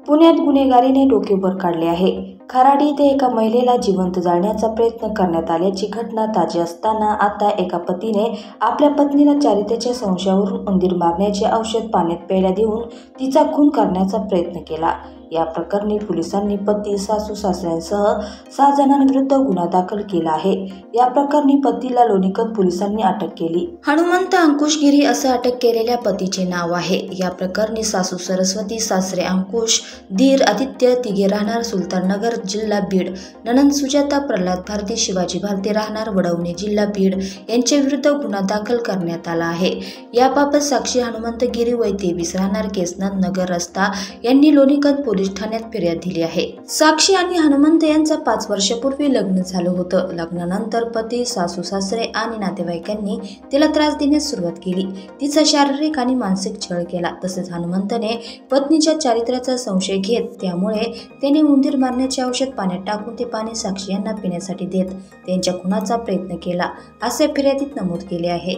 पुण्यात गुन्हेगारीने डोकेवर काढले आहे। खराडी येथे एका महिलेला जिवंत जाळण्याचा प्रयत्न करण्यात आल्याची घटना ताजी असताना आता एका पतीने आपल्या पत्नीला चारित्र्याच्या संशयावरून उंदीर मारण्याचे औषध पाण्यात प्यायला देऊन तिचा खून करण्याचा प्रयत्न केला। या प्रकरणी पोलिसांनी पती, सासू सासऱ्यांसह 6 जणांविरुद्ध गुन्हा दाखल केला आहे। या प्रकरणी पतीला लोणीकर पोलिसांनी अटक केली। हनुमंत अंकुश गिरी असं अटक केलेल्या पतीचे नाव आहे। या प्रकरणी सासू सरस्वती, सासरे अंकुश, दीर आदित्य तिघे राहणार सुलताननगर जिल्हा बीड, नणंद सुजाता प्रल्हाद भारती शिवाजी भारती राहणार वडवणे जिल्हा बीड यांच्या विरुद्ध गुन्हा दाखल करण्यात आला आहे। याबाबत साक्षी हनुमंत गिरी वय 23 राहणार केसनंद नगर रस्ता यांनी लोणीकर पोलीस ठाण्यात फिर्याद दिली आहे। साक्षी आणि हनुमंत यांचं 5 वर्षापूर्वी लग्न झालं होतं। लग्नानंतर पती, सासू सासरे आणि नातेवाईकांनी तिला त्रास देण्यास सुरुवात केली। तिचा शारीरिक आणि मानसिक छळ केला। तसेच हनुमंतने पत्नीच्या चारित्र्याचा संशय घेत त्यामुळे त्याने उंदीर मारण्याचे औषध पाण्यात टाकून ते पाणी साक्षी यांना पिण्यासाठी देत त्यांच्या खुनाचा प्रयत्न केला, असे फिर्यादीत नमूद केले आहे।